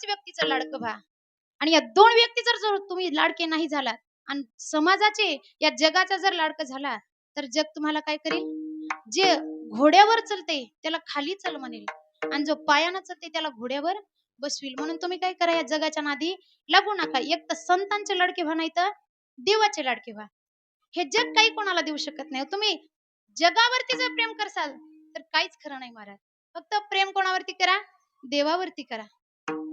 दोनच व्यक्तीचं लाडकं व्हा. आणि या दोन व्यक्ती जर तुम्ही लाडके नाही झालात आणि समाजाचे या जगाचा जर लाडकं झाला तर जग तुम्हाला काय करेल? जे घोड्यावर चलते त्याला खाली चल म्हणेल आणि जो पायानं चलते त्याला घोड्यावर बसविल. म्हणून तुम्ही काय करा, या जगाच्या नादी लागू नका. एक तर संतांचे लाडके व्हा, नाही तर देवाचे लाडके व्हा. हे जग काही कोणाला देऊ शकत नाही. तुम्ही जगावरती जर प्रेम करसाल तर काहीच खरं नाही महाराज. फक्त प्रेम कोणावरती करा? देवावरती करा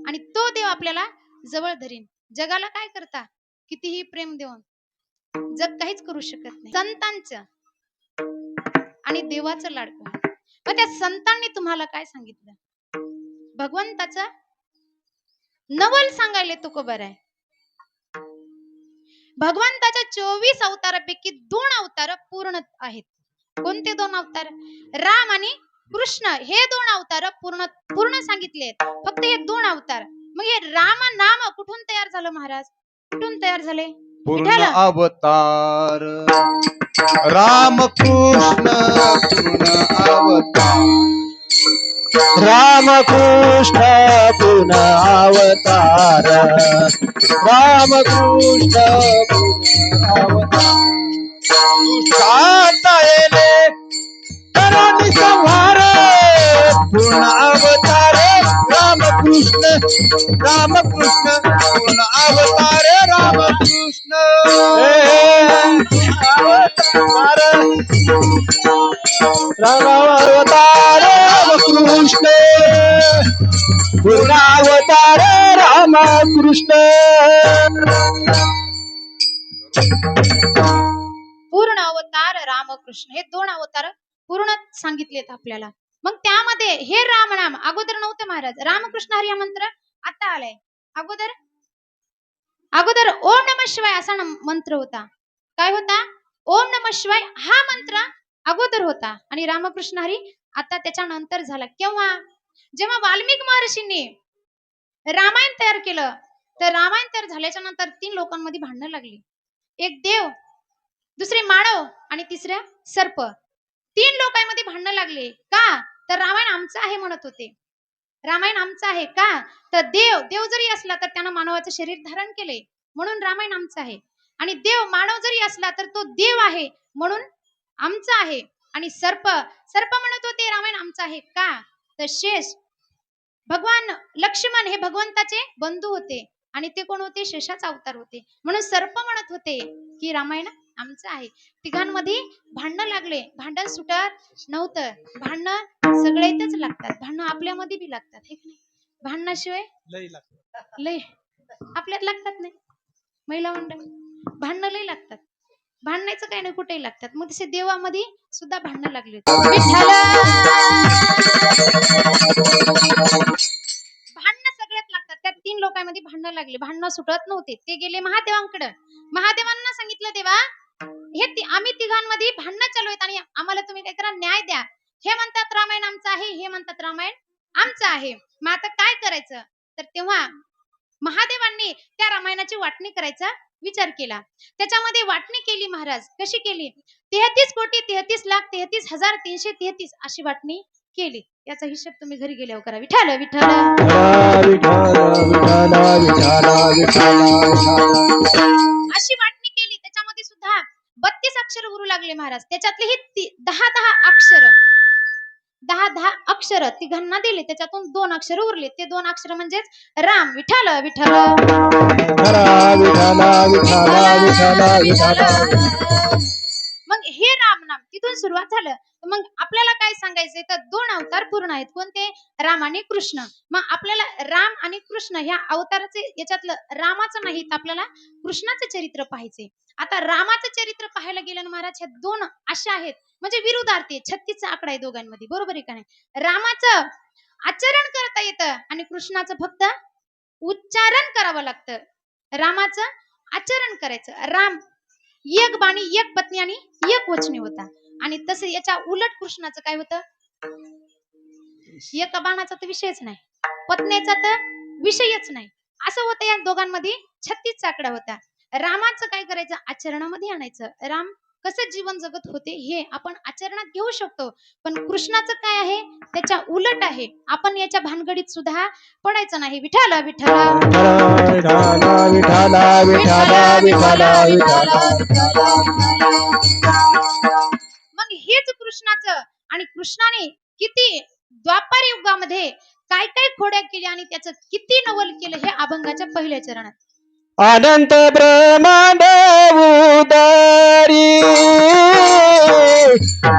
आणि तो देव आपल्याला जवळ धरीन. जगाला काय करता? कितीही प्रेम देऊन जग काहीच करू शकत नाही. संतांचं आणि देवाचं लाडकं. मग त्या संतांनी तुम्हाला काय सांगितलं? भगवंताचं नवल सांगायला तो खबर आहे. भगवंताच्या 24 अवतारापैकी 2 अवतार पूर्ण आहेत. कोणते 2 अवतार? राम आणि कृष्ण हे 2 अवतार पूर्ण सांगितले आहेत. फक्त हे 2 अवतार. मग हे राम नाम कुठून तयार झालं महाराज? कुठून तयार झाले? पूर्ण अवतार राम कृष्ण पूर्ण अवतार राम कृष्ण पूर्ण अवतार राम कृष्ण पूर्ण अवतार दुष्टांता येले करानी संहार पूर्ण अवतार राम कृष्ण पूर्ण अवतार राम कृष्ण अवतार राम अवतार राम कृष्ण पूर्ण अवतार राम कृष्ण. पूर्ण अवतार रामकृष्ण हे 2 अवतार पूर्ण सांगितलेत आपल्याला. मग त्यामध्ये हे राम नाम अगोदर नव्हते महाराज. रामकृष्ण हरी हा मंत्र आता आलाय. अगोदर ओम नमः शिवाय असा मंत्र होता. काय होता? ओम नमः शिवाय हा मंत्र अगोदर होता आणि रामकृष्ण हरी आता त्याच्यानंतर झाला. केव्हा? जेव्हा वाल्मिक महर्षींनी रामायण तयार केलं तर रामायण तयार झाल्याच्या नंतर 3 लोकांमध्ये भांडणं लागली. एक देव, दुसरे मानव आणि तिसऱ्या सर्प. 3 लोकांमध्ये भांडणं लागले. का? तर रामायण आमचं आहे म्हणत होते. रामायण आमचं आहे का? तर देव जरी असला तर त्यानं मानवाचं शरीर धारण केले म्हणून रामायण आमचं आहे. आणि देव मानव जरी असला तर तो देव आहे म्हणून आमचं आहे. आणि सर्प म्हणत होते रामायण आमचं आहे का? तर शेष भगवान लक्ष्मण हे भगवंताचे बंधू होते आणि ते कोण होते? शेषाचा अवतार होते. म्हणून सर्प म्हणत होते की रामायण आमचं आहे. तिघांमध्ये भांडण लागले. भांडण सुटत नव्हतं. भांडण सगळ्यातच लागतात. भांडण आपल्यामध्ये बी लागतात, हे की नाही? भांडणाशिवाय लय आपल्यात लागतात नाही. महिला मंडळ भांडण लय लागतात. भांडणाचं काही नाही, कुठेही लागतात. मग तसे देवामध्ये सुद्धा भांडण लागले. भांडणं सगळ्यात लागतात. त्या 3 लोकांमध्ये भांडण लागले. भांडणं सुटत नव्हते. ते गेले महादेवांकडे. महादेवांना सांगितलं, देवा हे आम्ही तिघांमध्ये भांडणं चालू आहेत आणि आम्हाला तुम्ही काय करा, न्याय द्या. हे म्हणतात रामायण आमचं आहे, हे म्हणतात रामायण आमचं आहे. मग आता काय करायचं? तर तेव्हा महादेवांनी त्या रामायणाची वाटणी करायचा विचार केला. त्याच्यामध्ये वाटणी केली महाराज. कशी केली? 33,33,33,333 अशी वाटणी केली. याचा हिशोब तुम्ही घरी गेल्यावर करा. विठ्ठल विठ्ठल अशी वाटणी केली. त्याच्यामध्ये सुद्धा 32 अक्षर उरू लागले महाराज. त्याच्यातले ही 10 अक्षर 10 अक्षर तिघांना दिले. त्याच्यातून 2 अक्षर उरले. ते 2 अक्षर म्हणजेच राम. विठ्ठल विठ्ठल मग हे राम नाम तिथून सुरुवात झालं. मग आपल्याला काय सांगायचंय तर 2 अवतार पूर्ण आहेत. कोणते? राम आणि कृष्ण. मग आपल्याला राम आणि कृष्ण ह्या अवताराचे याच्यातलं रामाचं नाही तर आपल्याला कृष्णाचं चरित्र पाहायचे. आता रामाचं चरित्र पाहायला गेलं ना महाराज, ह्या 2 अशा आहेत म्हणजे विरुद्धार्थी. 36चा आकडा आहे दोघांमध्ये. बरोबर आहे का नाही? रामाचं आचरण करता येतं आणि कृष्णाचं फक्त उच्चारण करावं लागतं. रामाचं आचरण करायचं. राम एक बाणी, एक पत्नी आणि एक वचने होता. आणि तसं याच्या उलट कृष्णाचं काय होतं? एका बाणाचा तर विषयच नाही, पत्नीचा तर विषयच नाही. असं होतं. या दोघांमध्ये 36चा आकडा होता. रामाचं काय करायचं? आचरणामध्ये आणायचं. राम कसं जीवन जगत होते हे आपण आचरणात घेऊ शकतो. पण कृष्णाचं काय आहे, त्याच्या उलट आहे. आपण याच्या भानगडीत सुद्धा पडायचं नाही. विठ्ठल विठ्ठल विठाला विठाला विठाला विठाला विठाला. मग हेच कृष्णाचं, आणि कृष्णाने किती द्वापार युगामध्ये काय काय खोड्या केल्या आणि त्याचं किती नवल केलं हे अभंगाच्या पहिल्या चरणात. अनंत ब्रह्मांड उदारी,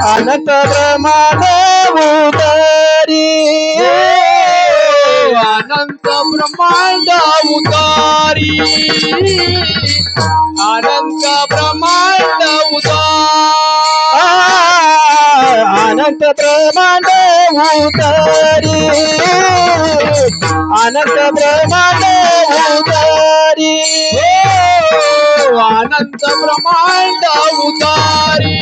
अनंत ब्रह्मांड उदारी, अनंत ब्रह्मांड उदारी, अनंत ब्रह्मांड उदारी, अनंत ब्रह्मांड उदारी, अनंत ब्रह्मांड उदारी, अनंत ब्रह्मांड उदारी,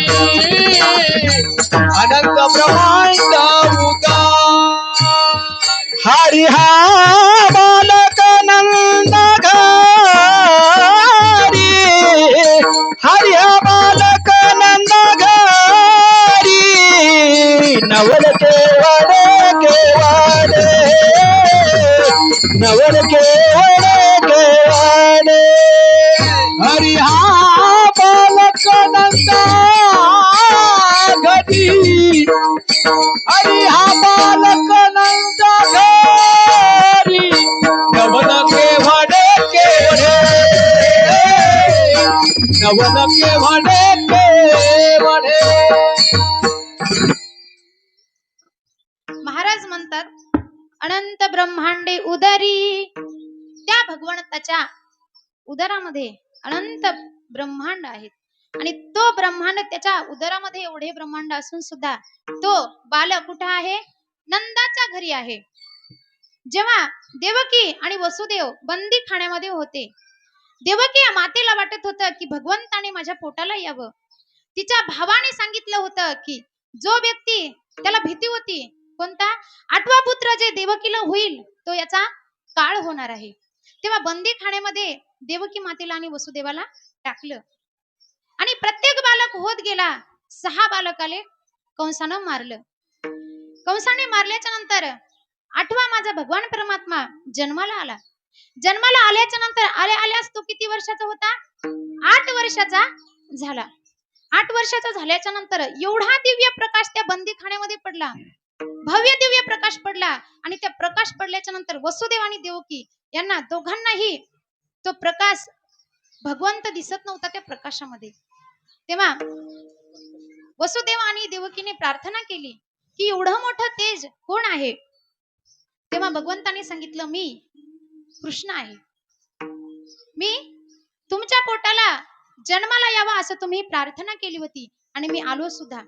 अनंत ब्रह्मांड उदारी. हरी हा बालक नंद घरी, हरी हा बालक नंद घरी, नवल केवळे केवळे, नवल केवळे केवळे. हरी हा बालक नंद घरी, हरी हा बालक नंद घरी, नवल केवळे केवळे, नवल केवळे केवळे. महाराज म्हणतात अनंत ब्रह्मांडे उदरी, त्या भगवंताच्या उदरामध्ये अनंत ब्रह्मांड आहेत. आणि तो ब्रह्मांड, त्याच्या उदरामध्ये एवढे ब्रह्मांड असून सुद्धा तो बालक कुठे आहे, नंदाच्या घरी आहे. जेव्हा देवकी आणि वसुदेव बंदी खाण्यामध्ये होते, देवकी या मातेला वाटत होतं की भगवंताने माझ्या पोटाला यावं. तिच्या भावाने सांगितलं होतं की जो व्यक्ती, त्याला भीती होती कोणता, आठवा पुत्र जे देवकीला होईल तो याचा काळ होणार आहे. तेव्हा बंदी खाण्यामध्ये देवकी मातेला आणि वसुदेवाला टाकलं आणि प्रत्येक बालक होत गेला. 6 बालक आले, कंसानं मारलं. कंसाने मारल्याच्या नंतर 8वा माझा भगवान परमात्मा जन्माला आला. जन्माला आल्याच्या नंतर आल्यास तो किती वर्षाचा होता, 8 वर्षाचा झाला. 8 वर्षाचा झाल्याच्या नंतर एवढा दिव्य प्रकाश त्या बंदीखान्यामध्ये पडला, भव्य दिव्य प्रकाश पडला. आणि त्या प्रकाश पडल्याच्या नंतर वसुदेव आणि देवकी यांना दोघांनाही तो प्रकाश, भगवंत दिसत नव्हता त्या प्रकाशामध्ये. तेव्हा वसुदेव आणि देवकीने प्रार्थना केली की एवढं मोठं तेज कोण आहे. तेव्हा भगवंताने सांगितलं मी कृष्ण आहे. मी तुमच्या पोटाला जन्माला यावा असं तुम्ही प्रार्थना केली होती आणि मी आलो सुद्धा.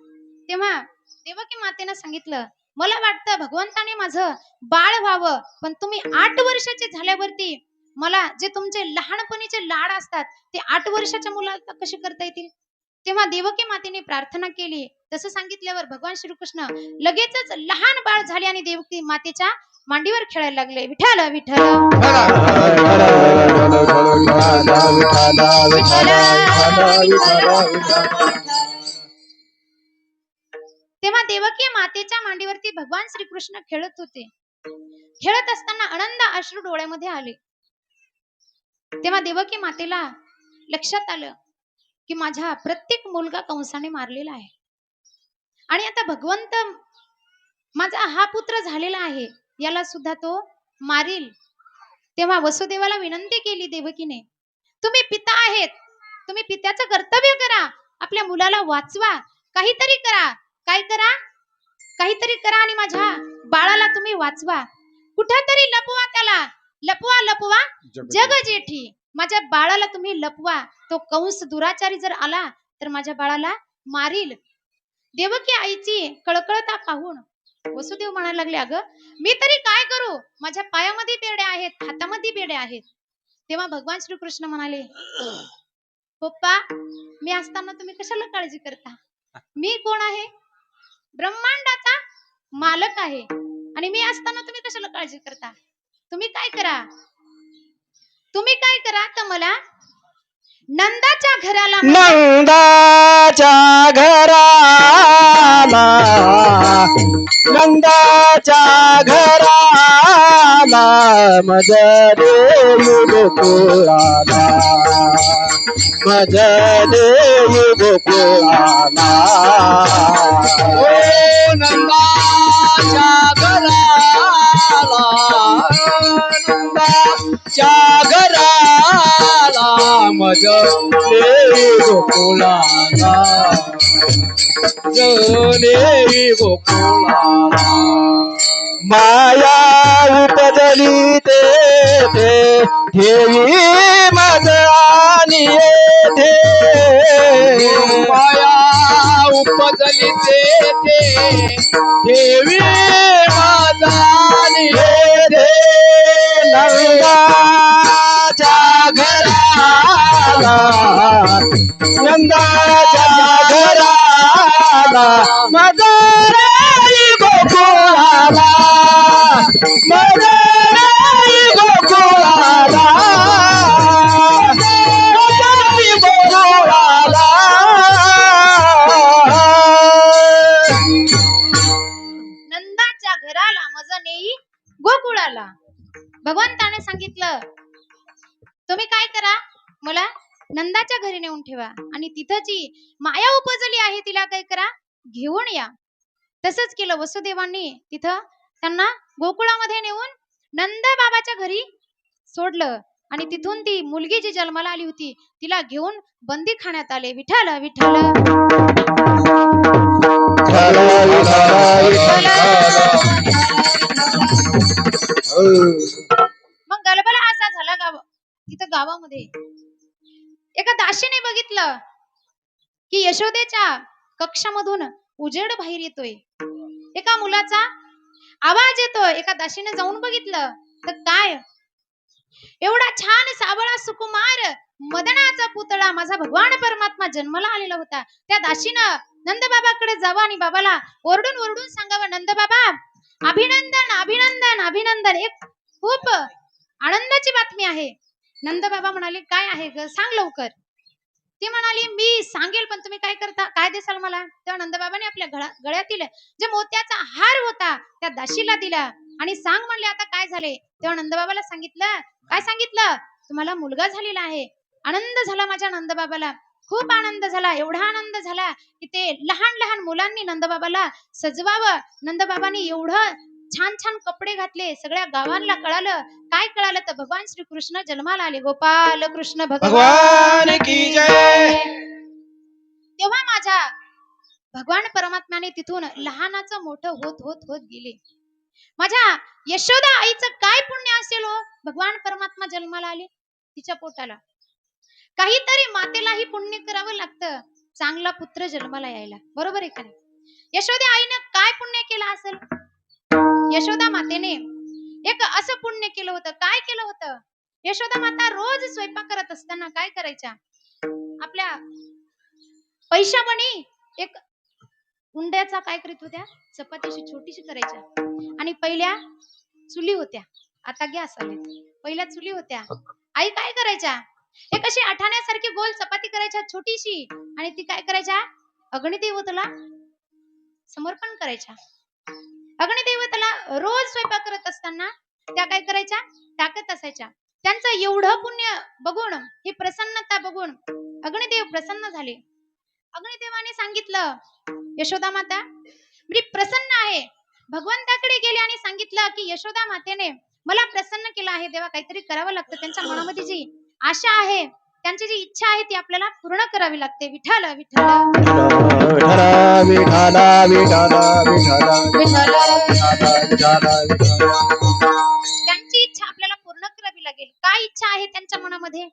तेव्हा देवकी मातेनं सांगितलं मला वाटतं भगवंताने माझं बाळ व्हावं, पण तुम्ही 8 वर्षाचे झाल्यावरती मला जे तुमचे लहानपणीचे लाड असतात ते 8 वर्षाच्या मुलाला कसे करता येतील. तेव्हा देवकी मातेने प्रार्थना केली. तसं सांगितल्यावर भगवान श्रीकृष्ण लगेचच लहान बाळ झाले आणि देवकी मातेच्या मांडीवर खेळायला लागले. विठ्ठल विठ्ठल तेव्हा देवकी मातेच्या मांडीवरती भगवान श्रीकृष्ण खेळत होते. खेळत असताना आनंद अश्रू डोळ्यामध्ये आले. तेव्हा देवकी मातेला लक्षात आलं की माझा प्रत्येक मुलगा कंसाने मारलेला आहे आणि आता भगवंत माझा हा पुत्र झालेला आहे, याला सुद्धा तो मारील. तेव्हा वसुदेवाला विनंती केली देवकीने, तुम्ही पिता आहेत, तुम्ही पित्याचं कर्तव्य करा, आपल्या मुलाला वाचवा, काहीतरी करा. काय करा, काहीतरी करा आणि माझ्या बाळाला तुम्ही वाचवा. कुठेतरी लपवा त्याला, लपवा लपवा जग जेठी, माझ्या बाळाला तुम्ही लपवा. तो कंस दुराचारी जर आला तर माझ्या बाळाला मारील. देवकी आईची कळकळता पाहून वसुदेव म्हणायला लागले अगं मी तरी काय करू, माझ्या पायामध्ये बेड्या आहेत, हातामध्ये बेड्या आहेत. तेव्हा भगवान श्रीकृष्ण म्हणाले पप्पा मी असताना तुम्ही कशाला काळजी करता, मी कोण आहे, ब्रह्मांडाचा मालक आहे आणि मी असताना तुम्ही कशाला काळजी करता. तुम्ही काय करा, तुम्ही काय करा तर मला नंदाच्या घराला नंदाच्या घराला नंदाच्या घराला मजरे गोकुळाला मजरे गोकुळाला ओ नंदाच्या घराला नंदाच्या घराला मजरे गोकुळाला जले गोकुळाला माया उपजली ते ठेवी मज आणि येथे माया उपजली ते ठेवी मज आणि येथे नंदाच्या घराला नंदाच्या घराला मजरे गोकुळाला मजरे गोकुळाला मजरे गोकुळाला नंदाच्या घराला मज नेई गोकुळाला. भगवंताने सांगितलं तुम्ही काय करा, मला नंदाच्या घरी नेऊन ठेवा आणि तिथं जी माया उपजली आहे तिला काय करा, घेऊन या. तसंच केलं. वसुदेवांनी तिथं त्यांना गोकुळामध्ये नेऊन नंद बाबाच्या घरी सोडलं आणि तिथून ती मुलगी जी जन्माला आली होती तिला घेऊन बंदी खाण्यात आले. विठ्ठल विठ्ठल मग गलबला असा झाला तिथं गावामध्ये एका दासीने बघितलं की यशोदेच्या कक्षामधून उजेड बाहेर येतोय, एका मुलाचा आवाज येतोय. एका दासीने जाऊन बघितलं तर काय, एवढा छान सावळा सुकुमार मदनाचा पुतळा माझा भगवान परमात्मा जन्माला आलेला होता. त्या दासीनं नंद बाबाकडे जावं आणि बाबाला ओरडून ओरडून सांगावं, नंद बाबा अभिनंदन अभिनंदन अभिनंदन, एक खूप आनंदाची बातमी आहे. नंद बाबा म्हणाले काय आहे ग, सांग लवकर. ती म्हणाली मी सांगेल पण तुम्ही काय करता, काय देसाल मला. तेव्हा नंदबाबाने आपल्या गळ्यातील जे मोत्याचा हार होता त्या दासीला दिला आणि सांग म्हणले आता काय झाले. तेव्हा नंदबाबाला सांगितलं, काय सांगितलं, तुम्हाला मुलगा झालेला आहे. आनंद झाला माझ्या नंदबाबाला, खूप आनंद झाला. एवढा आनंद झाला की ते लहान लहान मुलांनी नंदबाबाला सजवावं. नंदबाबांनी एवढं छान छान कपडे घातले. सगळ्या गावांना कळालं. काय कळालं तर भगवान श्री कृष्ण जन्माला आले. गोपाल कृष्ण भगवान की जय. तेव्हा माझ्या भगवान परमात्म्याने तिथून लहानाचं मोठं होत होत होत गेले. माझ्या यशोदा आईचं काय पुण्य असेल हो, भगवान परमात्मा जन्माला आले तिच्या पोटाला. काहीतरी मातेलाही पुण्य करावं लागतं चांगला पुत्र जन्माला यायला, बरोबर आहे का नाही. यशोदा आईनं काय पुण्य केलं असेल. यशोदा मातेने एक असं पुण्य केलं होतं. काय केलं होतं, यशोदा माता रोज स्वयंपाक करत असताना काय करायच्या, आपल्या पैशामणी एक उंड्याचा काय करीत होत्या, चपातीशी छोटीशी करायच्या. आणि पहिल्या चुली होत्या, आता गॅस आले, पहिल्या चुली होत्या. आई काय करायच्या, एक अशी आठाण्यासारखी गोल चपाती करायच्या छोटीशी आणि ती काय करायच्या, अग्निदेवतेला समर्पण करायच्या. अग्निदेवतेला रोज स्वयंपाक करत असताना त्या काय करायच्या, टाकत असायच्या. त्यांचं एवढं पुण्य बघून, ही प्रसन्नता बघून अग्निदेव प्रसन्न झाले. अग्निदेवाने सांगितलं, यशोदा माता मी प्रसन्न आहे. भगवंताकडे गेले आणि सांगितलं की यशोदा मातेने मला प्रसन्न केलं आहे. देवा काहीतरी करावं लागतं, त्यांच्या मनामध्ये जी आशा आहे, त्यांची जी इच्छा आहे ती आपल्याला पूर्ण करावी लागते. विठ्ठल विठ्ठल विठ्ठल विठ्ठल विठ्ठल विठ्ठल. त्यांची इच्छा आपल्याला पूर्ण करावी लागेल. काय इच्छा आहे त्यांच्या मनामध्ये,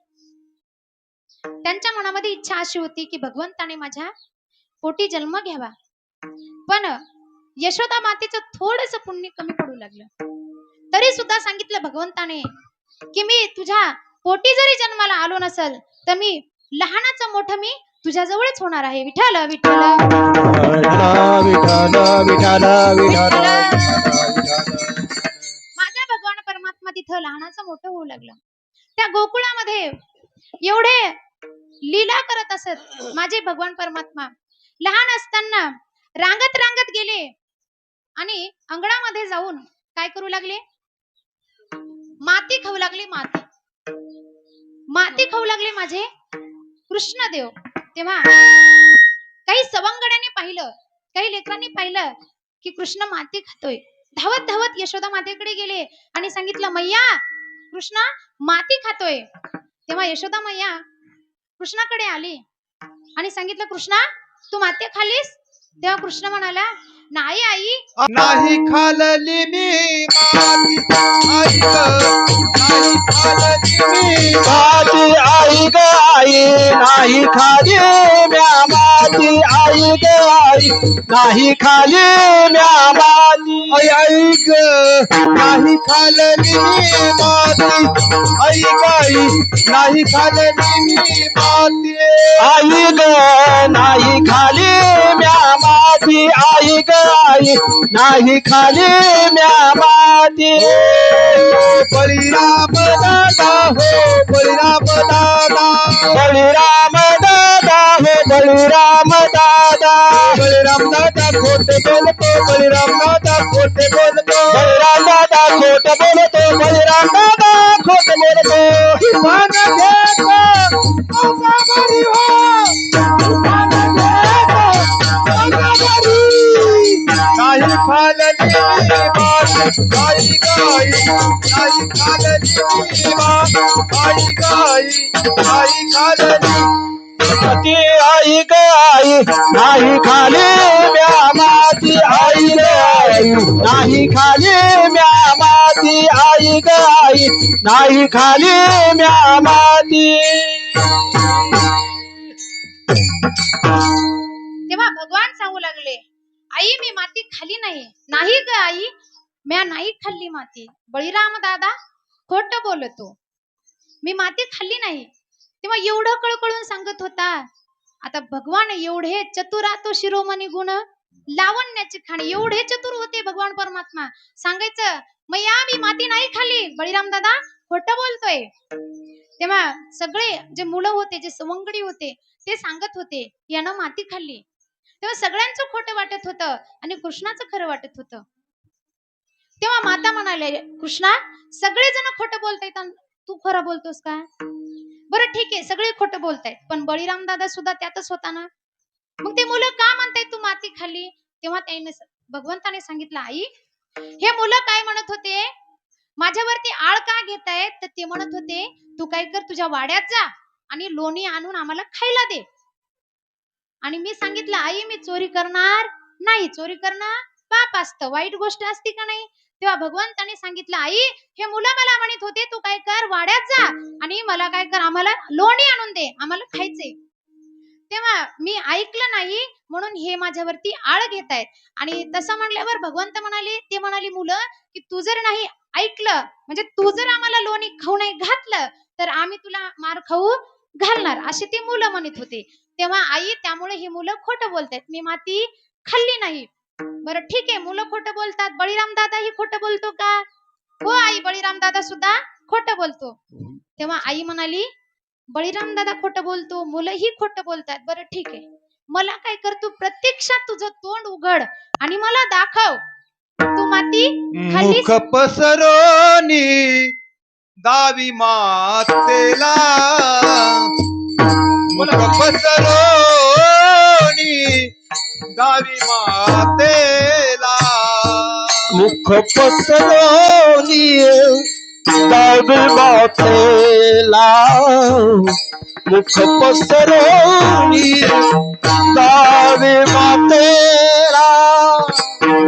त्यांच्या मनामध्ये इच्छा अशी होती की भगवंताने माझ्या पोटी जन्म घ्यावा. पण यशोदा मातेचं थोडंसं पुण्य कमी पडू लागलं. तरी सुद्धा सांगितलं भगवंताने की मी तुझ्या पोटी जरी जन्माला आलो नसल तर मी लहानाचं मोठं मी तुझ्या जवळच होणार आहे. विठ्ठल विठ्ठल माझा भगवान परमात्मा तिथं लहानाचं मोठं होऊ लागला. त्या गोकुळामध्ये एवढे लीला करत असत माझे भगवान परमात्मा. लहान असताना रांगत रांगत गेले आणि अंगणामध्ये जाऊन काय करू लागले? माती खाऊ लागले. माती खाऊ लागले माझे कृष्णदेव. तेव्हा काही सवंगड्याने पाहिलं, काही लेकरांनी पाहिलं की कृष्ण माती खातोय. धावत धावत यशोदा मातेकडे गेले आणि सांगितलं, मैया कृष्ण माती खातोय. तेव्हा यशोदा मैया कृष्णाकडे आली आणि सांगितलं, कृष्णा तू माती खाल्लीस? तेव्हा कृष्ण म्हणाला, नाही आई. नाही खाल्ली मी माती आई ग, नाही खाल्ली मी माती आई ग, नाही खाल्ली म्या माती आई ग, नाही खाल्ली मी माती आई ग, नाही खाल्ली मी माती आई ग, नाही खाल्ली म्या माती आई ग, नाही खाली म्या माती. बळीराम दादा हो, बळीराम दादा, बळीराम दादा हो, बळीराम दादा, बळीराम दादा खोटे बोलतो, बळीराम दादा खोटे बोलतो, बळीराम दादा खोटे बोलतो, बळीराम दादा खोटे बोलतो. मन घेतो अंगावरी हो, मन घेतो अंगावरी. नाही खाल्ली माती आई गाई, नाही खाल्ली आई गाई, नाही खाल्ली माती आई गाई, नाही खाल्ली म्या माती आई गाई, नाही खाल्ली म्या माती आई गाई, नाही खाल्ली म्या माती. तेव्हा भगवान सांगू लागले, आई मी माती खाल्ली नाही. नाही ग आई, म्या नाही खाल्ली माती. बळीराम दादा खोट बोलतो, मी माती खाल्ली नाही. तेव्हा एवढं कळकळून सांगत होता. आता भगवान एवढे चतुरातो शिरोमणी गुण लावण्याचे खाणे, एवढे चतुर होते भगवान परमात्मा. सांगायचं, मैया मी माती नाही खाल्ली. बळीराम दादा खोट बोलतोय. तेव्हा सगळे जे मुलं होते, जे सवंगडी होते, ते सांगत होते यानं माती खाल्ली. तेव्हा सगळ्यांचं खोटं वाटत होतं आणि कृष्णाचं खरं वाटत होतं. तेव्हा माता म्हणाले, कृष्णा सगळेजण खोटं बोलतायत, तू खरं बोलतोस का? बरं ठीक आहे, सगळे खोटं बोलतायत, पण बळीराम दादा सुद्धा त्यातच होता ना. मग ते मुलं का म्हणतायत तू माती खाल्ली? तेव्हा त्याने भगवंताने सांगितलं, आई हे मुलं काय म्हणत होते, माझ्यावरती आळ का घेतायत? तर ते म्हणत होते, तू काय कर, तुझ्या वाड्यात जा आणि लोणी आणून आम्हाला खायला दे. आणि मी सांगितलं, आई मी चोरी करणार नाही. चोरी करणं पाप असतं, वाईट गोष्ट असते का नाही? तेव्हा भगवंताने सांगितलं, आई हे मुलं मला म्हणत होते, तू काय कर, वाड्यात जा आणि मला काय कर, आम्हाला लोणी आणून दे, आम्हाला खायचंय. तेव्हा मी ऐकलं नाही, म्हणून हे माझ्यावरती आळ घेतायत. आणि तसं म्हणल्यावर भगवंत म्हणाले, ते म्हणाली मुलं, की तू जर नाही ऐकलं, म्हणजे तू जर आम्हाला लोणी खाऊ नाही घातलं, तर आम्ही तुला मार खाऊ घालणार, असे ते मुलं म्हणत होते. तेव्हा आई त्यामुळे ही मुलं खोटं बोलतात, मी माती खाल्ली नाही. बरं ठीक आहे, मुलं खोटं बोलतात, बळीराम दादा ही खोटं बोलतो का? हो आई, बळीराम दादा सुद्धा खोटं बोलतो. तेव्हा आई म्हणाली, बळीराम दादा खोटं बोलतो, मुलंही खोटं बोलतात. बरं ठीक आहे, मला काय कर, तू प्रत्यक्षात तुझं तोंड उघड आणि मला दाखव, तू माती खाल्लीस? मुख पसरोनी दावी मातेला, मुख पसरोनी दावी मातेला, मुख पसरोनी दावी मातेला, मुख पसरोनी दावी मातेला,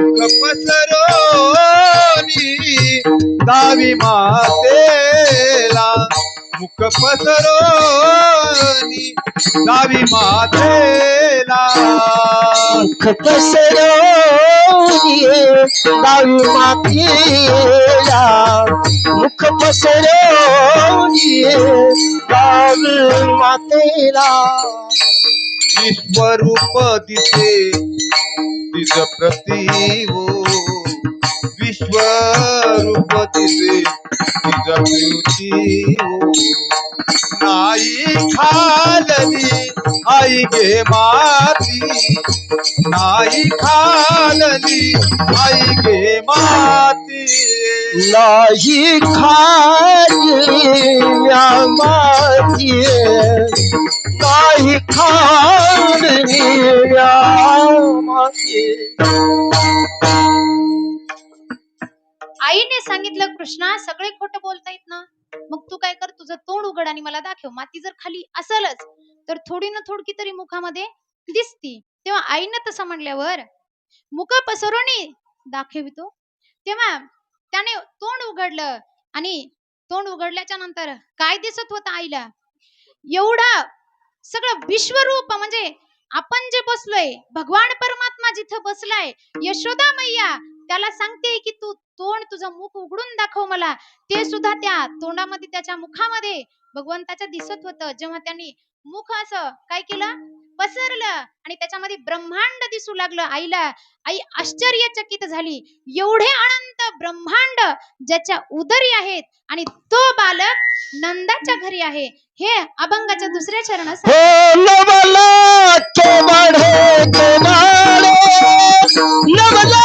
मुख पसरोनी दावी मातेला, मुख पसरोनी दावी मातेला, मुख पसरोनी दावी मातेला, मुख पसरोनी दावी मातेला. विश्वरूप दिसे तिज प्रती हो, विश्वरूप दिसे तिची हो नाही खालली आई गे माती नाही खालली आई गे माती नाही खाली या माती नाही खाली या माती आईने सांगितलं कृष्णा सगळे खोटं बोलतायत ना, मग तू काय कर, तुझं तोंड उघड आणि मला दाखव. माती जर खाली असेलच तर थोडी ना थोडकी तरी मुखामध्ये दिसती. तेव्हा आईनं तसं म्हणल्यावर मुख पसरवणी दाखवितो. तेव्हा त्याने तोंड उघडलं आणि तोंड उघडल्याच्या नंतर काय दिसत होतं आईला, एवढा सगळं विश्वरूप, म्हणजे आपण जे बसलोय, भगवान परमात्मा जिथं बसलाय, यशोदा मैया त्याला सांगते की तू तोंड, तुझं मुख उघडून दाखव मला. ते सुद्धा त्या तोंडामध्ये, त्याच्या मुखामध्ये भगवंताच्या दिसत होतं. जेव्हा त्यांनी मुख असं काय केलं, पसरलं आणि त्याच्यामध्ये ब्रह्मांड दिसू लागलं आईला. आई आश्चर्यचकित झाली. एवढे अनंत ब्रह्मांड ज्याच्या उदरी आहेत आणि तो बालक नंदाच्या घरी आहे. हे अभंगाच्या दुसऱ्या चरणात नवला केवडे केवडे नवला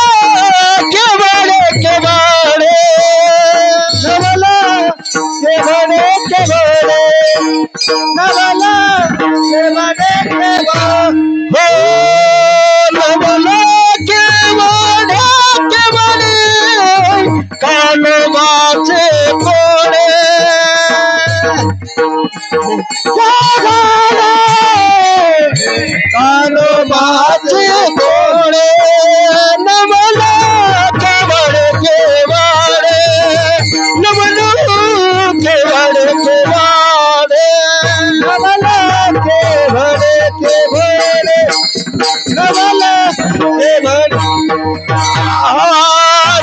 केवडे केवडे नवला केवडे केवडे नवला केवडे केवडे हो नवला केवडे केवडे कानोबाचे कोडे कानोबाचे कोडे नवला केवडे केवडे नवला केवडे केवडे नवला केवडे केवडे नवला केवडे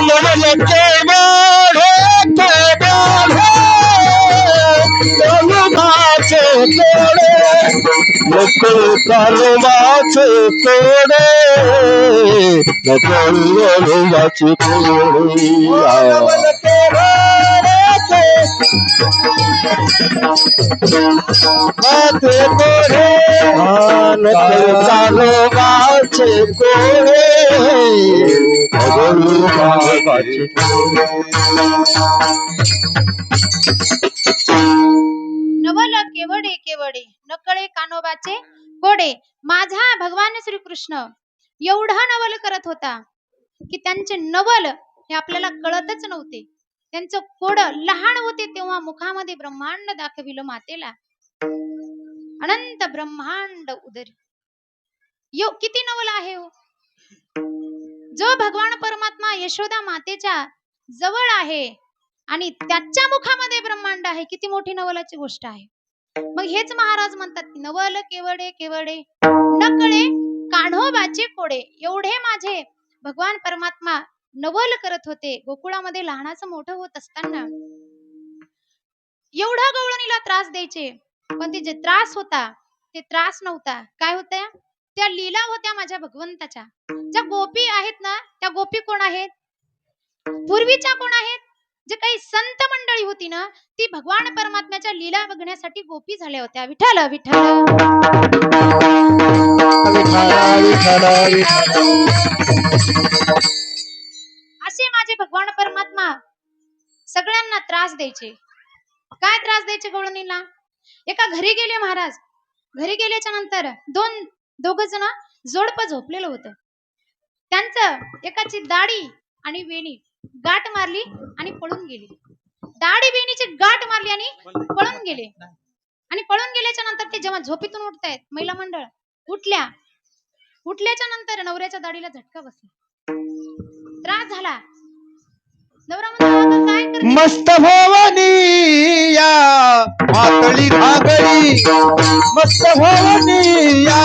नवला केवडे केवडे कानोबाचे कोडे कानोबाचे कोडे कानोबाचे कोडे कानोबाचे कोडे कानोबाचे नवल केवडे केवडे नकळे कानोबाचे कोडे. माझा भगवान श्रीकृष्ण एवढा नवल करत होता की त्यांचे नवल हे आपल्याला कळतच नव्हते. त्यांचं कोड लहान होते तेव्हा मुखामध्ये ब्रह्मांड दाखविलं मातेला. अनंत ब्रह्मांड उदरी किती नवल आहे हो. जो भगवान परमात्मा यशोदा मातेच्या जवळ आहे आणि त्याच्या मुखामध्ये ब्रह्मांड आहे, किती मोठी नवलाची गोष्ट आहे. मग हेच महाराज म्हणतात, नवल केवडे केवडे नकळे कान्होबाचे कोडे. एवढे माझे भगवान परमात्मा नवल करत होते. गोकुळामध्ये लहानाचं मोठं होत असताना एवढा गवळणीला त्रास द्यायचे, पण ते जे त्रास होता ते त्रास नव्हता. काय होत्या, त्या लीला होत्या माझ्या भगवंताच्या. ज्या गोपी आहेत ना, त्या गोपी कोण आहेत, पूर्वीच्या कोण आहेत, जे काही संत मंडळी होती ना, ती भगवान परमात्म्याच्या लीला बघण्यासाठी गोपी झाल्या होत्या. विठ्ठल विठ्ठल असे माझे भगवान परमात्मा सगळ्यांना त्रास द्यायचे. काय त्रास द्यायचे गवळणीला. एका घरी गेले महाराज. घरी गेल्याच्या नंतर दोघ जण जोडपं झोपलेलं होतं. त्यांचं एकाची दाढी आणि वेणी गाठ मारली आणि पळून गेली. दाढी वेणीची गाठ मारली आणि पळून गेले. आणि पळून गेल्याच्या नंतर ते जेव्हा झोपेतून उठतायत, महिला मंडळ उठल्याच्या नंतर नवऱ्याच्या दाढीला झटका बसला, त्रास झाला. नवरा म्हणतो काय करते. मस्त भवानी या पातळी धागडी मस्त भवानी या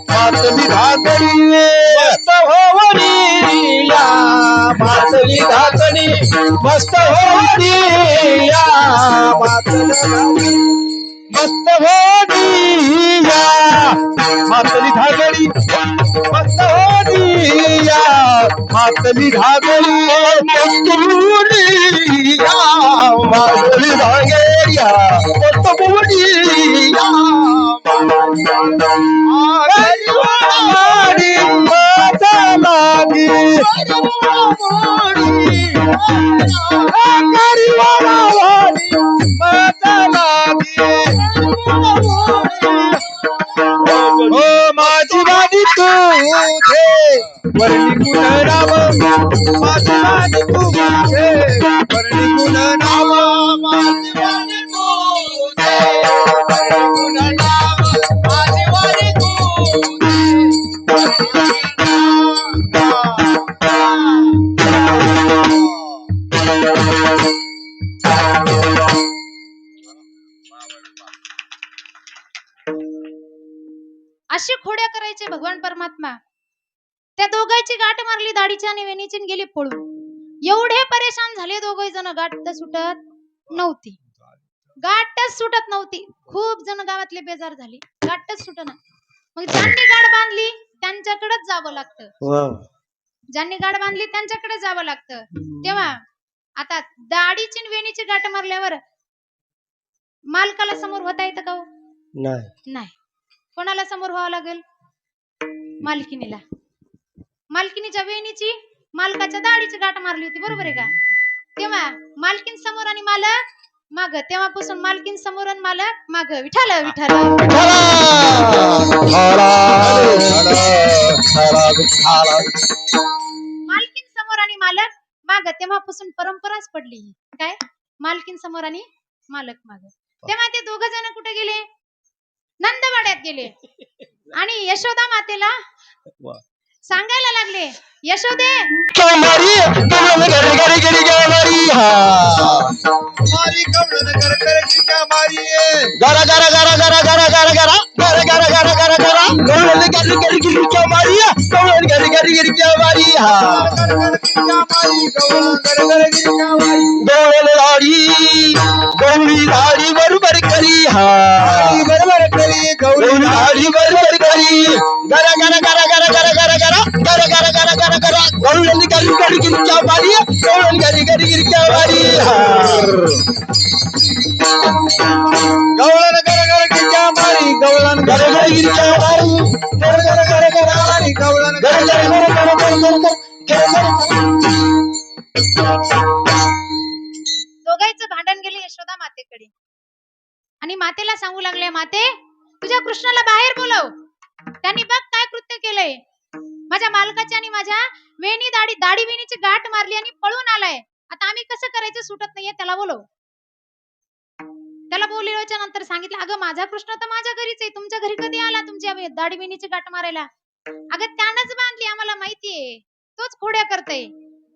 पातळी धागडी मस्त भवानी या पातळी धागडी मस्त भवानी या पातळी मस्त भवानी या पातळी धागडी मस्त भवानी या मातली घागरी मोतमुनिया मातली घागरिया मोतमुनिया आगरी माता लागी आगरी वाली माता लागी ओ माझी वाणी तू घे वर्णी गुण नाम माझी वाणी तू घे वर्णी गुण नाम माझी वाणी तू घे वर्णी गुण नाम माझी वाणी तू घे अशी खोड्या करायचे भगवान परमात्मा. त्या दोघांची गाठ मारली दाढीच्या आणि वेणीची आणि गेली पळून. एवढे परेशान झाले दोघे जण, गाठ सुटत नव्हती. गाठच सुटत नव्हती. खूप जण गावातले बेजार झाले, गाठच सुटना. मग ज्यांनी गाठ बांधली त्यांच्याकडेच जावं लागतं. ज्यांनी गाठ बांधली त्यांच्याकडे जावं लागतं. तेव्हा आता दाढीची आणि वेणीची गाठ मारल्यावर मालकाला समोर होता येतं का हो? नाही. कोणाला समोर व्हावं लागेल? मालकिनीला. मालकिनीच्या वेणीची मालकाच्या दाढीची गाठ मारली होती, बरोबर आहे का? तेव्हा मालकीन समोर आणि मालक माग. तेव्हापासून मालकीन समोर आणि मालक माग. विठाल विठाल मालकीन समोर आणि मालक माग. तेव्हापासून परंपराच पडली. काय? मालकीन समोर आणि मालक माग. तेव्हा ते दोघ जण कुठे गेले? नंदवाड्यात गेले आणि यशोदा मातेला सांगायला लागले, यशोदे मारी गरी गरी गरी मारी मारी कमळन कर कर गिंगा मारी गरा गरा गरा गरा गरा गरा गरा गरा गरा गरा गरा गरा कमळन गरी गरी गरी क्या मारी कमळन गरी गरी गरी क्या मारी गौरी लाडी बरोबर करी बरोबर करी गौरी लाडी बरोबर करी गरा गरा गरा गरा गरा गरा गरा गरा गरा गरा गरा गरा गौरी गरी गरी गिरी क्या मारी गौरी गरी गरी गिरी क्या मारी गौळन गर गर गिरी क्या मारी गौळन गर गर गिरी क्या मारी गर गर गर गर मारी गौळन गर गर गर गर गर गर दोघांचं भांडण गेले यशोदा मातेकडे आणि मातेला सांगू लागले, माते तुझ्या कृष्णाला बाहेर बोलव. त्यांनी बघ काय कृत्य केलंय. माझ्या मालकाची आणि माझ्या वेणी दाढी वेणीची गाठ मारली आणि पळून आलाय. आता आम्ही कसं करायचं सुटत नाहीये, त्याला बोलव. त्याला बोलवल्याच्या नंतर सांगितलं, अगं माझा कृष्ण तर माझ्या घरीच आहे, तुमच्या घरी कधी आला तुमच्या दाढी वेणीची गाठ मारायला? अगं त्यानंच बांधली, आम्हाला माहितीये, तोच खोड्या करतय.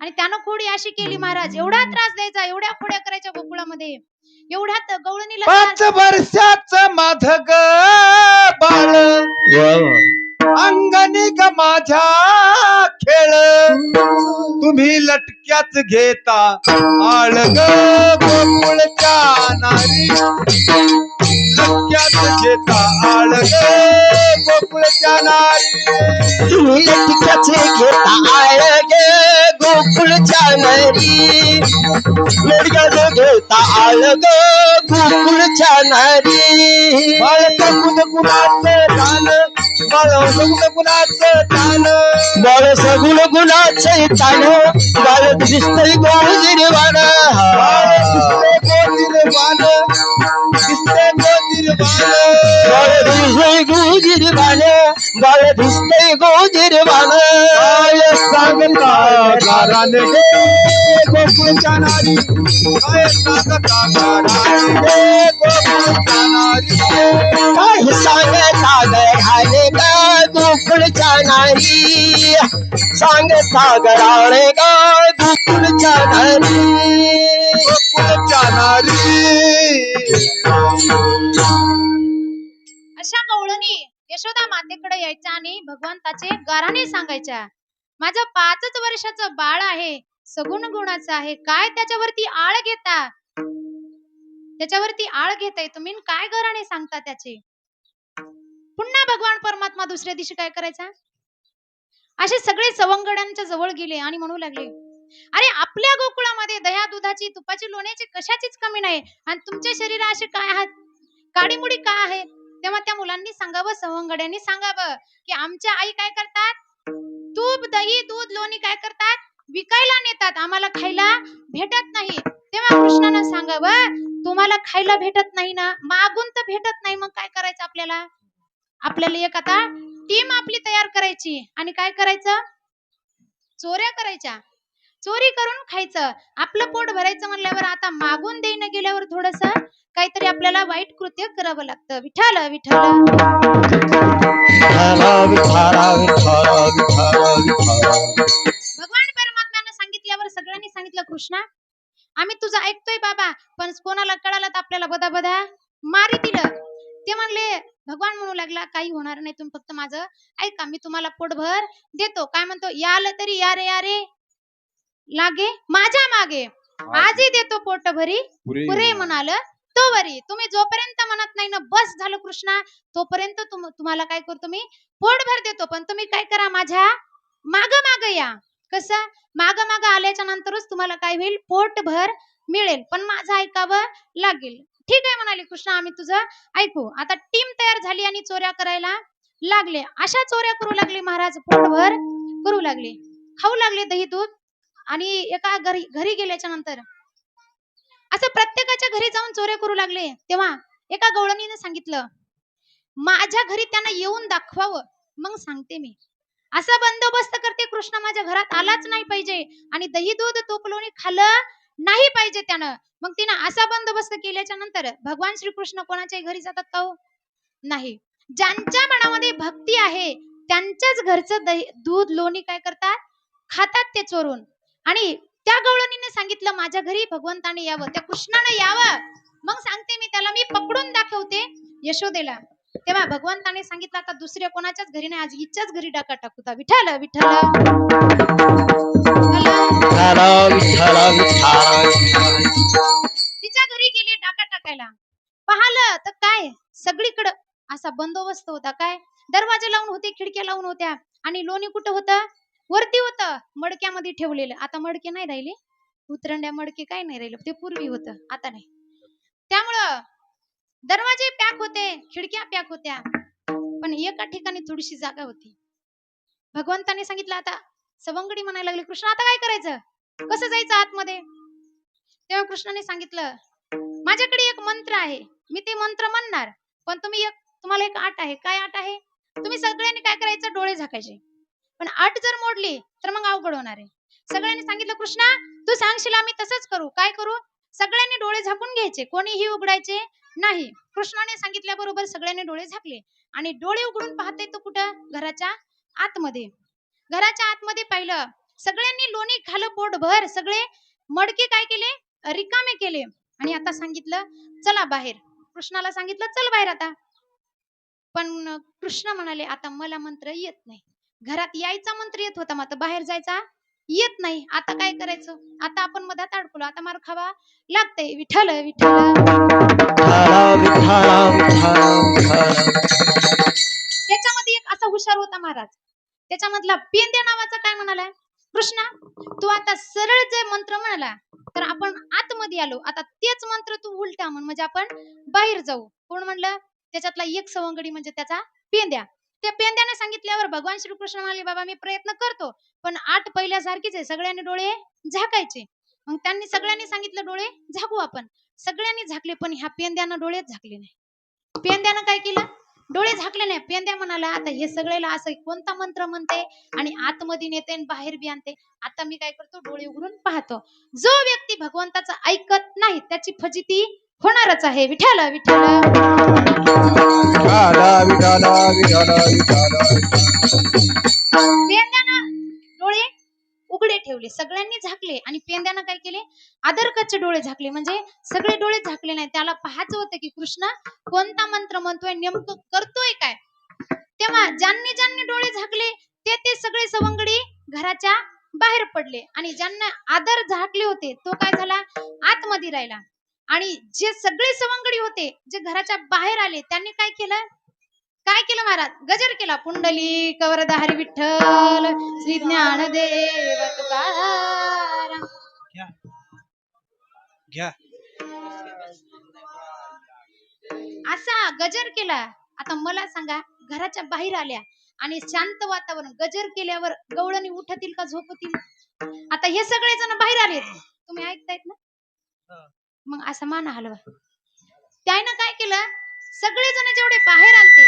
आणि त्यानं खोडी अशी केली महाराज, एवढा त्रास द्यायचा, एवढ्या खोड्या करायच्या गोकुळामध्ये, एवढ्यात गवळणीला 5 वर्षाच माधग बाळ अंगणी ग माझ्या खेळ तुम्ही लटक्याच घेता आळग गोकुळच्या नारी लटक्याच घेता आळग गोकुळच्या नारी तुम्ही लटक्याच घेता आळग गोकुळच्या नारी लटक्याच घेता आळग गोकुळच्या नारी बाळ सगुण गुणाचं झालं बाळ सगुण गुणाचं झालं बाळ सगुण गुणाचं झालं बाळ दिसतंय गोजिरवाण बाळ दिसतंय गोजिरवाण बाळ दिसतंय गोजिरवाण बाळ दिसतंय गोजिरवाण काय सांगता गाराने गे गोकुळच्या नारी काय सांगता गाराने गे गोकुळच्या नारी काय सांगता गराने गा गोकुळच्या नारी सांगता गराने गा गोकुळच्या नारी गोकुळच्या नारी. अशा गवळणी यशोदा मातेकडे यायच्या आणि भगवंताचे गाराने सांगायच्या, माझं 5च वर्षाचं बाळ आहे, सगुण गुणाचं आहे, काय त्याच्यावरती आळ घेता, त्याच्यावरती आळ घेताय तुम्ही, काय गाराने सांगता त्याचे. पुन्हा भगवान परमात्मा दुसऱ्या दिवशी काय करायचा, असे सगळे सवंगड्यांच्या जवळ गेले आणि म्हणू लागले, अरे आपल्या गोकुळामध्ये दह्या दुधाची तुपाची लोण्याची कशाचीच कमी नाही आणि तुमच्या शरीरा असे काय आहात, काडीमुडी काय आहे. तेव्हा त्या मुलांनी सांगावं, सवंगड्यांनी सांगावं की आमच्या आई काय करतात, तूप दही दूध लोणी काय करतात, विकायला नेतात, आम्हाला खायला भेटत नाही. तेव्हा कृष्णानं सांगावं, तुम्हाला खायला भेटत नाही ना, मागून तर भेटत नाही, मग काय करायचं आपल्याला, आपल्याला एक आता टीम आपली तयार करायची आणि काय करायचं, चोऱ्या करायच्या, चोरी करून खायचं, आपलं पोट भरायचं म्हणल्यावर आता मागून देईन गेल्यावर थोडस काहीतरी आपल्याला वाईट कृत्य करावं लागतं. विठ्ठल विठ्ठल भगवान परमात्म्यानं सांगितल्यावर सगळ्यांनी सांगितलं, कृष्णा आम्ही तुझं ऐकतोय बाबा, पण कोणाला कळालं तर आपल्याला बदा बदा मारी दिलं. ते म्हणले, भगवान म्हणू लागला, काही होणार नाही, तुम्ही फक्त माझं ऐका, मी तुम्हाला पोटभर देतो. काय म्हणतो, याल तरी या रे या रे लागे माझ्या मागे, आजही देतो पोट भरी पुरे म्हणाल तो वरी. तुम्ही जोपर्यंत म्हणत नाही ना बस झालं कृष्णा, तोपर्यंत तुम्हाला काय करतो मी, पोटभर देतो, पण तुम्ही काय करा, माझ्या माग माग या. कसं, माग माग आल्याच्या नंतरच तुम्हाला काय होईल, पोटभर मिळेल, पण माझं ऐकावं लागेल. ठीक आहे म्हणाले कृष्णा, आम्ही तुझं ऐकू. आता टीम तयार झाली आणि चोऱ्या करायला लागले. अशा चोऱ्या करू लागले महाराज, पोटभर करू लागले, खाऊ लागले दही दूध. आणि एका घरी गेल्याच्या नंतर असं प्रत्येकाच्या घरी जाऊन चोऱ्या करू लागले. तेव्हा एका गवळणीने सांगितलं, माझ्या घरी त्यांना येऊन दाखवावं, मग सांगते मी. असा बंदोबस्त करते, कृष्ण माझ्या घरात आलाच नाही पाहिजे आणि दही दूध तूप लोणी खाल्लं नाही पाहिजे त्यानं. मग तिनं असा बंदोबस्त केल्याच्या नंतर भगवान श्रीकृष्ण कोणाच्याही घरी जातात का हो, नाही. ज्यांच्या मनामध्ये भक्ती आहे त्यांच्याच घरचं दही दूध लोणी काय करतात, खातात ते चोरून. आणि त्या गवळणीने सांगितलं, माझ्या घरी भगवंताने यावं, त्या कृष्णाने यावं, मग सांगते मी त्याला, मी पकडून दाखवते यशोदेला. तेव्हा भगवंताने सांगितलं, आता दुसऱ्या कोणाच्याच घरी नाही, आज हिच्याच घरी डाका टाकूता. विठ्ठल विठ्ठल तिच्या घरी गेले डाका टाकायला. पाहिलं तर काय, सगळीकडे असा बंदोबस्त होता. काय, दरवाजे लावून होते, खिडक्या लावून होत्या आणि लोणी कुठं होतं, वरती होतं, मडक्यामध्ये ठेवलेलं. आता मडके नाही राहिले, उतरंड्या मडके काय नाही राहिले, ते पूर्वी होतं, आता नाही. त्यामुळं दरवाजे पॅक होते, खिडक्या पॅक होत्या, पण एका ठिकाणी थोडीशी जागा होती. भगवंताने सांगितलं, आता सवंगडी म्हणायला लागली, कृष्ण आता काय करायचं, कसं जायचं आतमध्ये. तेव्हा कृष्णाने सांगितलं, माझ्याकडे एक मंत्र आहे, मी ते मंत्र म्हणणार, पण तुम्हाला एक अट आहे. काय अट आहे, तुम्ही सगळ्यांनी काय करायचं, डोळे झाकायचे. पण अट जर मोडली तर मग अवघड होणार आहे. सगळ्यांनी सांगितलं, कृष्णा तू सांगशील आम्ही तसंच करू. काय करू, सगळ्यांनी डोळे झाकून घ्यायचे, कोणीही उघडायचे नाही. कृष्णाने सांगितल्याबरोबर सगळ्यांनी डोळे झाकले आणि डोळे उघडून पाहते तो कुठं, घराच्या आतमध्ये. घराच्या आतमध्ये पाहिलं, सगळ्यांनी लोणी खाल्लं पोटभर, सगळे मडके काय केले, रिकामे केले. आणि आता सांगितलं, चला बाहेर. कृष्णाला सांगितलं, चल बाहेर आता. पण कृष्ण म्हणाले, आता मला मंत्र येत नाही. घरात यायचा मंत्र येत होता, मात्र बाहेर जायचा येत नाही. आता काय करायचं, आता आपण मधात अडकलो, आता मार खावा लागतंय. विठ्ठल विठ्ठल त्याच्यामध्ये एक असा हुशार होता महाराज, त्याच्यामधला पेंद्या नावाचा काय म्हणाला, कृष्णा तू आता सरळ जे मंत्र म्हणाला तर आपण आतमध्ये आलो, आता तेच मंत्र तू उलटा म्हण, म्हणजे आपण बाहेर जाऊ. कोण म्हणलं, त्याच्यातला एक सवंगडी म्हणजे त्याचा पेंद्या. त्या पेंद्याने सांगितल्यावर भगवान श्रीकृष्ण म्हणाले, बाबा मी प्रयत्न करतो, पण आठ पहिल्यासारखीच आहे, सगळ्यांनी डोळे झाकायचे. मग त्यांनी सगळ्यांनी सांगितलं, डोळे झाकू आपण. सगळ्यांनी झाकले, पण ह्या पेंद्यानं डोळेच झाकले नाही. पेंद्यानं काय केलं, डोळे झाकले नाही. पेंद्या म्हणाला, आता हे सगळ्याला असं कोणता मंत्र म्हणते आणि आतमध्ये नेते आणि बाहेर बी आणते, आता मी काय करतो, डोळे उघडून पाहतो. जो व्यक्ती भगवंताचं ऐकत नाही त्याची फजिती होणारच आहे. विठ्ठल विठ्ठल पेंद्यानं डोळे उघडे ठेवले, सगळ्यांनी झाकले आणि पेंद्यानं काय केले, आदरकच्चे डोळे झाकले, म्हणजे सगळे डोळे झाकले नाही. त्याला पाहायचं होतं की कृष्ण कोणता मंत्र म्हणतोय, नेमकं करतोय काय. तेव्हा ज्यांनी ज्यांनी डोळे झाकले ते सगळे सवंगडी घराच्या बाहेर पडले आणि ज्यांना आदर झाकले होते तो काय झाला, आतमध्ये राहिला. आणि जे सगळे सवंगडी होते जे घराच्या बाहेर आले त्यांनी काय केलं, काय केलं महाराज? गजर केला. पुंडली कवरदा हरी विठ्ठल श्री ज्ञानदेव तुकाराम. घ्या. असा गजर केला. आता मला सांगा, घराच्या बाहेर आल्या आणि शांत वातावरण, गजर केल्यावर गवळणी उठतील का झोपतील? आता हे सगळे जण बाहेर आले, तुम्ही ऐकतायत ना? मग असं मान हलवा. त्यानं काय केलं? सगळे जण जेवढे बाहेर आलते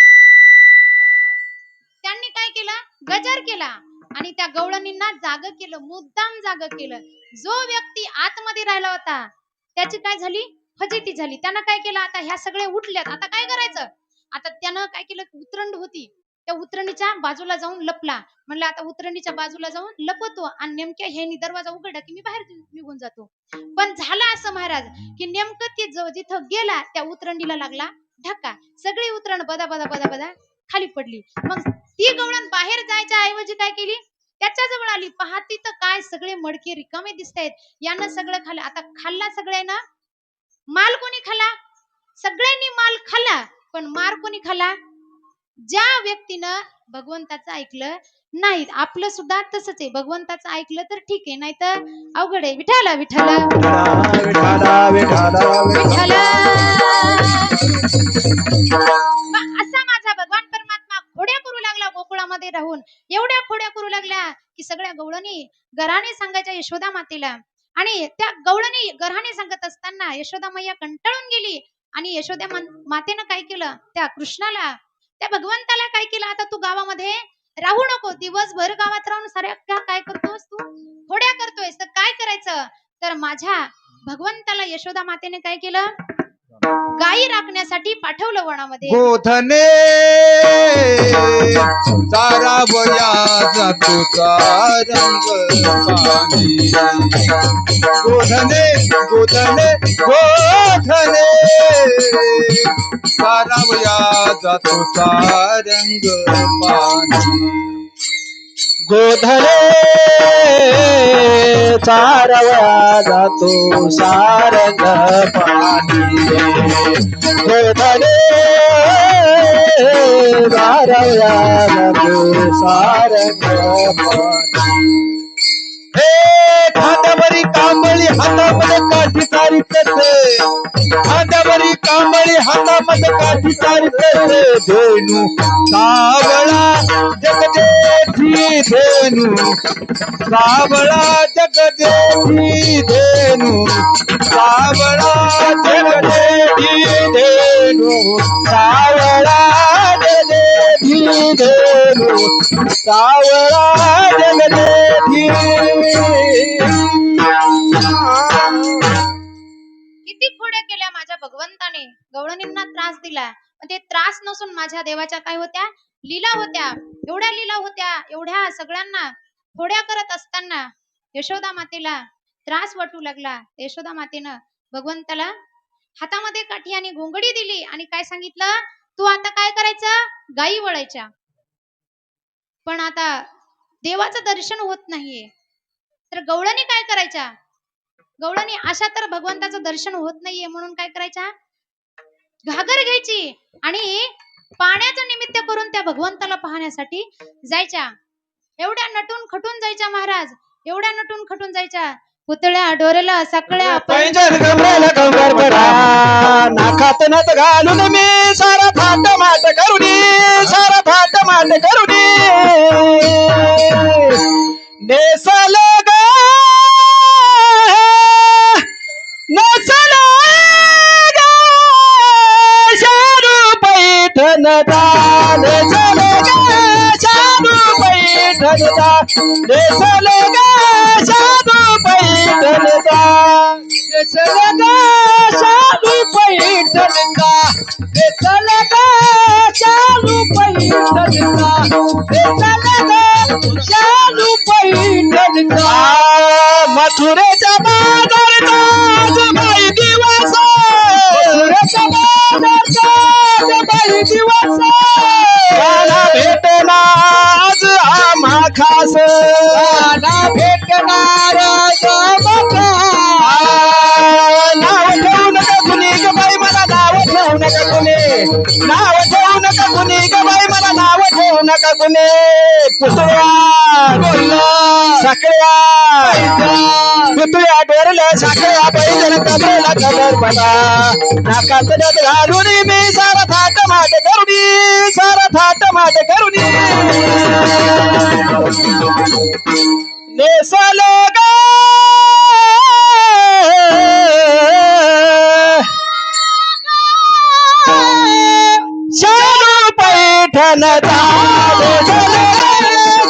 त्यांनी काय केलं? गजर केला आणि त्या गवळणींना जाग केलं, मुद्दाम जाग केलं. जो व्यक्ती आतमध्ये राहिला होता त्याची काय झाली? फजिती झाली. त्यानं काय केलं? आता ह्या सगळे उठल्यात, आता काय करायचं? आता त्यानं काय केलं? उतरंड होती, त्या उतरणीच्या बाजूला जाऊन लपला. म्हणलं आता उतरणीच्या बाजूला जाऊन लपतो आणि नेमक्या ह्यानी दरवाजा उघडला की मी बाहेर निघून जातो. पण झालं असं महाराज की नेमकं ते जिथं गेला त्या उतरणीला लागला धक्का. सगळी उतरण बदा बदा बदा बदा खाली पडली. मग ती गवळण बाहेर जायच्या ऐवजी काय केली? त्याच्या जवळ आली. पाहती तर काय सगळे मडके रिकामे दिसतायत. यानं सगळं खाल्लं. आता खाल्ला सगळ्यांना. माल कोणी खाल्ला? सगळ्यांनी माल खाल्ला. पण मार कोणी खाल्ला? ज्या व्यक्तीनं भगवंताचं ऐकलं नाही. आपलं सुद्धा तसंच आहे. भगवंताचं ऐकलं तर ठीक आहे, नाही तर अवघड आहे. विठाला विठाला विठाला. असा माझा भगवान परमात्मा खोड्या करू लागला गोकुळामध्ये राहून. एवढ्या खोड्या करू लागल्या की सगळ्या गवळणी घराने सांगायच्या यशोदा मातेला. आणि त्या गवळणी घराने सांगत असताना यशोदा मैया कंटाळून गेली आणि यशोदा मातेनं काय केलं? त्या कृष्णाला, त्या भगवंताला काय केलं? आता तू गावामध्ये राहू नको, दिवसभर गावात राहून साऱ्या काय करतोस तू? खोड्या करतोयस. तर काय करायचं? तर माझ्या भगवंताला यशोदा मातेने काय केलं? गायी राखण्यासाठी पाठवलं वनामध्ये. गोधने चारावया जातो रंग पाणी. गोधने गोधने गोधने चारावया जातो रंग पाणी. गोधने चारवया जातो सारंग पाणी. गोधने चारवया जातो सारंग पाणी. हे खांद्यावरी कांबळी हातामध्ये काठी चारितसे. खांद्यावरी कांबळी हातामध्ये काठी चारितसे. धेनू सावळा जगदेठी धेनू. सावळा जगदेठी धेनू. सावळा जगदेठी धेनू. सावळा जगदेठी धेनू. सावळा जगदेठी. किती खोड्या केल्या माझ्या भगवंताने. गवळणींना त्रास दिला. ते त्रास नसून माझ्या देवाच्या काय होत्या? लीला होत्या. एवढ्या लीला होत्या. एवढ्या सगळ्यांना खोड्या करत असताना यशोदा मातेला त्रास वाटू लागला. यशोदा मातेनं भगवंताला हातामध्ये काठी आणि घोंगडी दिली आणि काय सांगितलं? तू आता काय करायचं? गायी वळायच्या. पण आता देवाचं दर्शन होत नाहीये. तर गवळणी काय करायच्या? गवळणी अशा तर भगवंताचं दर्शन होत नाहीये म्हणून काय करायच्या? घागर घ्यायची आणि पाण्याचं निमित्त करून त्या भगवंताला पाहण्यासाठी जायच्या. एवढ्या नटून खटून जायच्या महाराज. एवढ्या नटून खटून जायच्या. पुतळ्या डोरेला सगळ्या पैंजण कमरेला कंबर पडा. नाकात नथ घालून मी सारा थाट माट करुनी. सारा थाट माट करुनी. नेसल ग नसल ग शारू पैठण दान. नेसल ग शारू पैठण दान. नेसल ग शारू पैठण दान. नेसल ग शारू पैठण का. नेसल ग शारू पैठण का. नेसल ग शारू पैठण का. मथुरेच्या बाजारचा बाई दिवस. मथुरेच्या बाजारचा बाई दिवस. गाना भेटला आज आम्हा खास. गाना भेटणार आम्हा. नाव ठेवू नका कुणी ग बाई मला. नाव ठेवू नका कुणी. नाव ठेवू नका कुणी ग बाई. का कोणी पुतळ्या साखळ्या पुतळ्या डोरल्या साखळ्या पैदल कमरेला कमर बना नाकात नथ घालून मी सारा थाट माट करुणी सारा थाट माट करुणी नेसलो ग शालू पैठणचा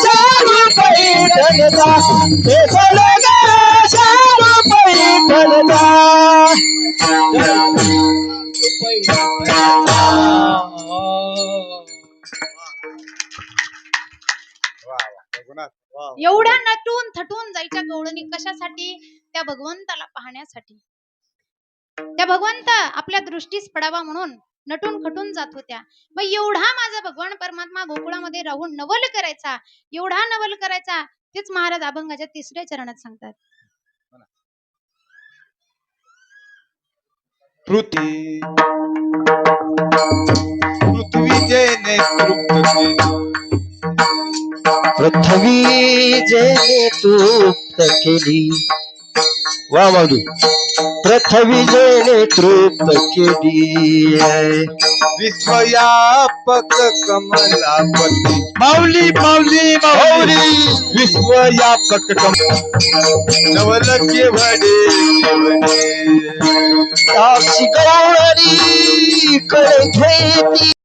शालू पैठणचा नेसलो ग शालू पैठणचा एवढ्या नटून थटून जायच्या गवळणी कशासाठी? त्या भगवंताला पाहण्यासाठी. त्या भगवंत आपल्या दृष्टीस पडावा म्हणून नटून खटून जात होत्या. मग एवढा माझा भगवान परमात्मा गोकुळामध्ये राहून नवल करायचा, एवढा नवल करायचा, तेच महाराज अभंगाच्या 3ऱ्या चरणात सांगतात. पृथ्वी जेने तृप्त केली वा माऊली पृथ्वी जेने तृप्त केली विश्वयापक कमलापती माऊली माऊली माऊली विश्वयापक नवल केवडे ताशी गौरी कडे घेती